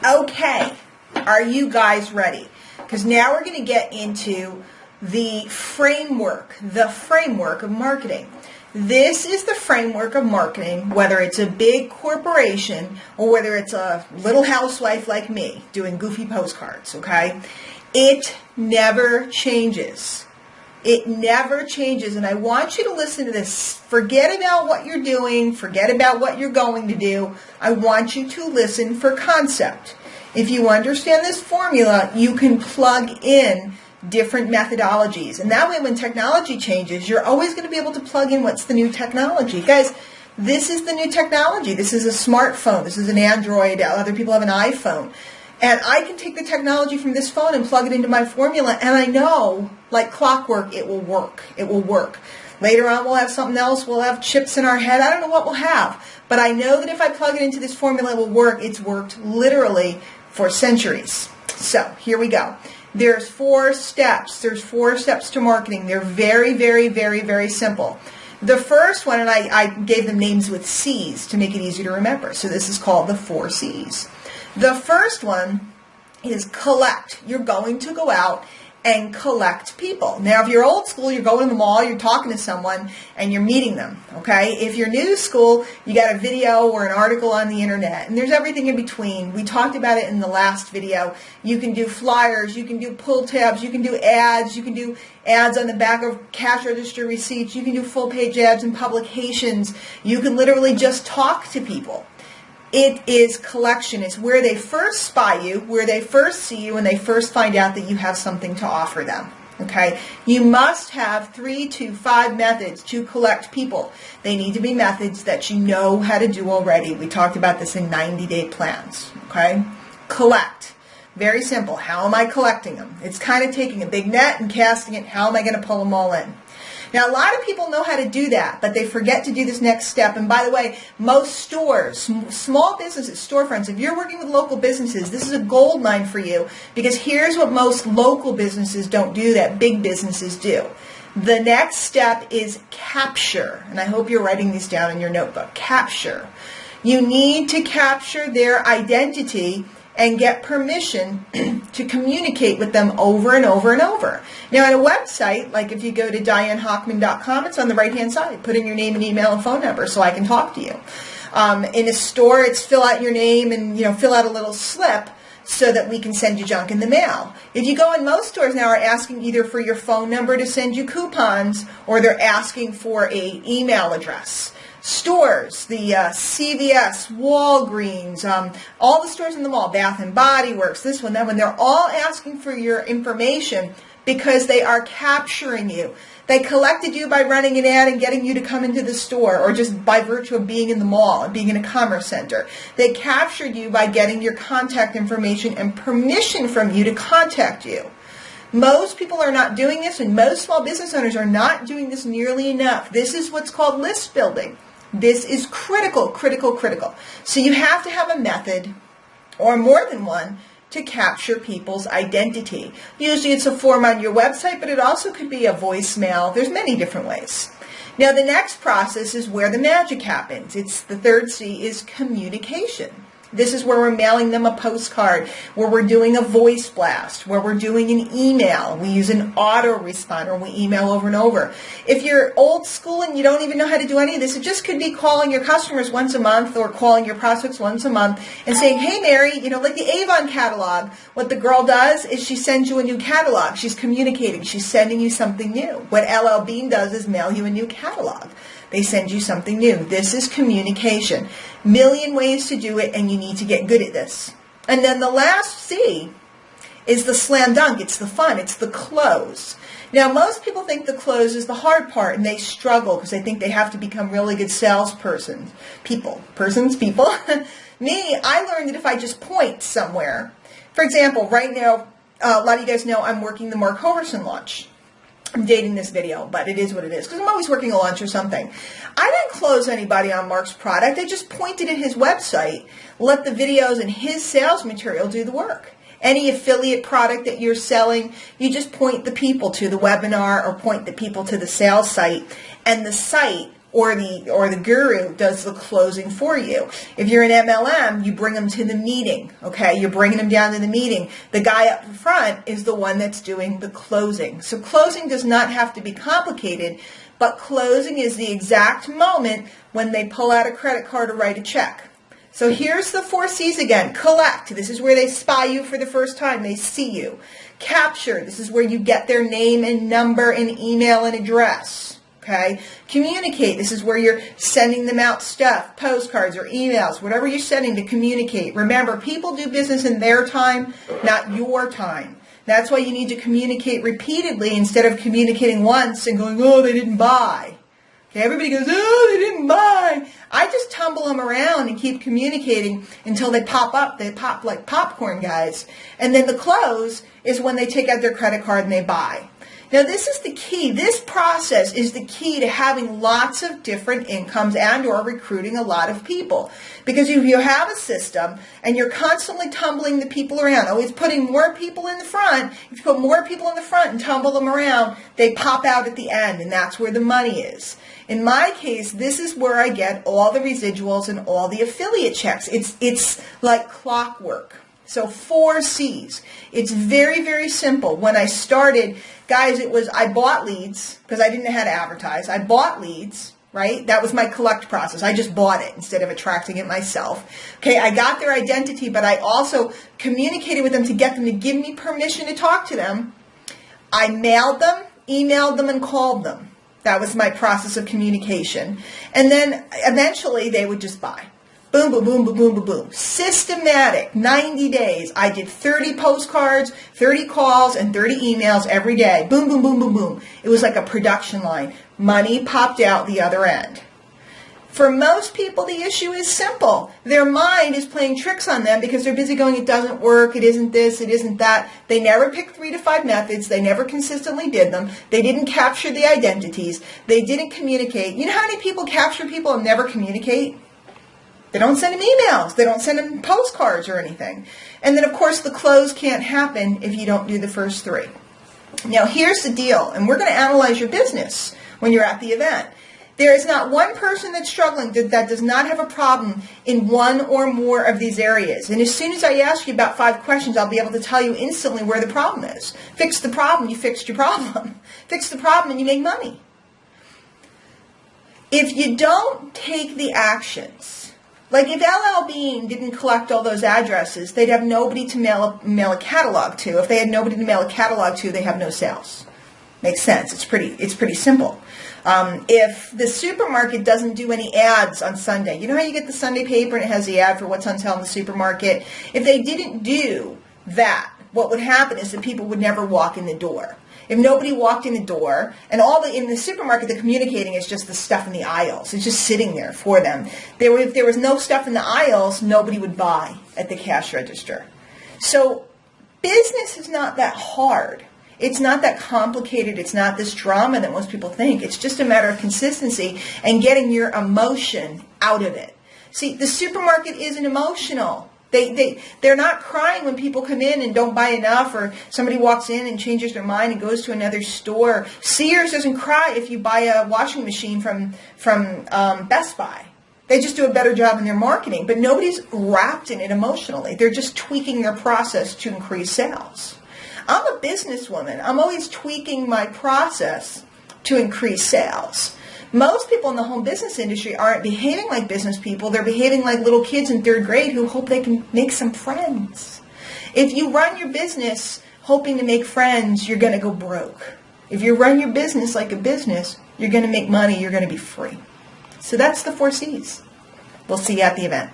Okay, are you guys ready? Because now we're going to get into the framework of marketing. This is the framework of marketing, whether it's a big corporation or whether it's a little housewife like me doing goofy postcards, okay? It never changes. It never changes, and I want you to listen to this. Forget about what you're doing. Forget about what you're going to do. I want you to listen for concept. If you understand this formula, you can plug in different methodologies. And that way, when technology changes, you're always going to be able to plug in what's the new technology. Guys, this is the new technology. This is a smartphone. This is an Android. Other people have an iPhone. And I can take the technology from this phone and plug it into my formula, and I know, like clockwork, it will work. It will work. Later on, we'll have something else. We'll have chips in our head. I don't know what we'll have. But I know that if I plug it into this formula, it will work. It's worked literally for centuries. So, here we go. There's 4 steps. There's 4 steps to marketing. They're very, very, very, very simple. The first one, and I gave them names with C's to make it easy to remember. So this is called the 4 C's. The first one is collect. You're going to go out and collect people. Now, if you're old school, you're going to the mall, you're talking to someone, and you're meeting them, okay? If you're new school, you got a video or an article on the internet, and there's everything in between. We talked about it in the last video. You can do flyers, you can do pull tabs, you can do ads on the back of cash register receipts, you can do full-page ads in publications. You can literally just talk to people. It is collection. It's where they first spy you, where they first see you, and they first find out that you have something to offer them. Okay? You must have 3 to 5 methods to collect people. They need to be methods that you know how to do already. We talked about this in 90-day plans. Okay? Collect. Very simple. How am I collecting them? It's kind of taking a big net and casting it. How am I going to pull them all in? Now, a lot of people know how to do that, but they forget to do this next step. And by the way, most stores, small businesses, storefronts, if you're working with local businesses, this is a gold mine for you, because here's what most local businesses don't do that big businesses do. The next step is capture. And I hope you're writing these down in your notebook. Capture. You need to capture their identity and get permission to communicate with them over and over and over. Now, on a website, like if you go to DianeHochman.com, it's on the right-hand side. Put in your name and email and phone number so I can talk to you. In a store, it's fill out your name and fill out a little slip so that we can send you junk in the mail. If you go in, most stores now are asking either for your phone number to send you coupons, or they're asking for an email address. Stores, the CVS, Walgreens, all the stores in the mall, Bath and Body Works, this one, that one, they're all asking for your information because they are capturing you. They collected you by running an ad and getting you to come into the store, or just by virtue of being in the mall and being in a commerce center. They captured you by getting your contact information and permission from you to contact you. Most people are not doing this, and most small business owners are not doing this nearly enough. This is what's called list building. This is critical, critical, critical. So you have to have a method, or more than one, to capture people's identity. Usually it's a form on your website, but it also could be a voicemail. There's many different ways. Now, the next process is where the magic happens. It's the 3rd C is communication. This is where we're mailing them a postcard, where we're doing a voice blast, where we're doing an email. We use an autoresponder, we email over and over. If you're old school and you don't even know how to do any of this, it just could be calling your customers once a month or calling your prospects once a month and saying, hey, Mary, like the Avon catalog, what the girl does is she sends you a new catalog. She's communicating. She's sending you something new. What LL Bean does is mail you a new catalog. They send you something new. This is communication. Million ways to do it, and you need to get good at this. And then the last C is the slam dunk. It's the fun. It's the close. Now, most people think the close is the hard part, and they struggle because they think they have to become really good salespersons. People. Me, I learned that if I just point somewhere. For example, right now, a lot of you guys know I'm working the Mark Hoverson launch. I'm dating this video, but it is what it is, because I'm always working a launch or something. I didn't close anybody on Mark's product. I just pointed at his website, let the videos and his sales material do the work. Any affiliate product that you're selling, you just point the people to the webinar or point the people to the sales site, and the site or the guru does the closing for you. If you're an MLM, you bring them to the meeting, okay? You're bringing them down to the meeting. The guy up front is the one that's doing the closing. So closing does not have to be complicated, but closing is the exact moment when they pull out a credit card or write a check. So here's the 4 C's again. Collect. This is where they spy you for the first time. They see you. Capture. This is where you get their name and number and email and address. Okay? Communicate. This is where you're sending them out stuff, postcards or emails, whatever you're sending to communicate. Remember, people do business in their time, not your time. That's why you need to communicate repeatedly instead of communicating once and going, oh, they didn't buy. Okay, everybody goes, oh, they didn't buy. I just tumble them around and keep communicating until they pop up. They pop like popcorn, guys. And then the close is when they take out their credit card and they buy. Now, this is the key. This process is the key to having lots of different incomes and or recruiting a lot of people. Because if you have a system and you're constantly tumbling the people around, always putting more people in the front, if you put more people in the front and tumble them around, they pop out at the end, and that's where the money is. In my case, this is where I get all the residuals and all the affiliate checks. It's like clockwork. So 4 C's. It's very, very simple. When I started, guys, I bought leads because I didn't know how to advertise. I bought leads, right? That was my collect process. I just bought it instead of attracting it myself. Okay, I got their identity, but I also communicated with them to get them to give me permission to talk to them. I mailed them, emailed them, and called them. That was my process of communication. And then eventually they would just buy. Boom, boom, boom, boom, boom, boom, boom. Systematic, 90 days. I did 30 postcards, 30 calls, and 30 emails every day. Boom, boom, boom, boom, boom. It was like a production line. Money popped out the other end. For most people, the issue is simple. Their mind is playing tricks on them because they're busy going, it doesn't work, it isn't this, it isn't that. They never picked 3 to 5 methods. They never consistently did them. They didn't capture the identities. They didn't communicate. You know how many people capture people and never communicate? They don't send them emails. They don't send them postcards or anything. And then, of course, the close can't happen if you don't do the first 3. Now, here's the deal, and we're going to analyze your business when you're at the event. There is not one person that's struggling that does not have a problem in one or more of these areas. And as soon as I ask you about 5 questions, I'll be able to tell you instantly where the problem is. Fix the problem, you fixed your problem. Fix the problem, and you make money. If you don't take the actions, like if LL Bean didn't collect all those addresses, they'd have nobody to mail a catalog to. If they had nobody to mail a catalog to, they have no sales. Makes sense. It's pretty simple. If the supermarket doesn't do any ads on Sunday, you know how you get the Sunday paper and it has the ad for what's on sale in the supermarket? If they didn't do that, what would happen is that people would never walk in the door. If nobody walked in the door, and in the supermarket, the communicating is just the stuff in the aisles. It's just sitting there for them. If there was no stuff in the aisles, nobody would buy at the cash register. So business is not that hard. It's not that complicated. It's not this drama that most people think. It's just a matter of consistency and getting your emotion out of it. See, the supermarket isn't emotional. They're not crying when people come in and don't buy enough, or somebody walks in and changes their mind and goes to another store. Sears doesn't cry if you buy a washing machine from Best Buy. They just do a better job in their marketing, but nobody's wrapped in it emotionally. They're just tweaking their process to increase sales. I'm a businesswoman. I'm always tweaking my process to increase sales. Most people in the home business industry aren't behaving like business people. They're behaving like little kids in 3rd grade who hope they can make some friends. If you run your business hoping to make friends, you're going to go broke. If you run your business like a business, you're going to make money. You're going to be free. So that's the 4 C's. We'll see you at the event.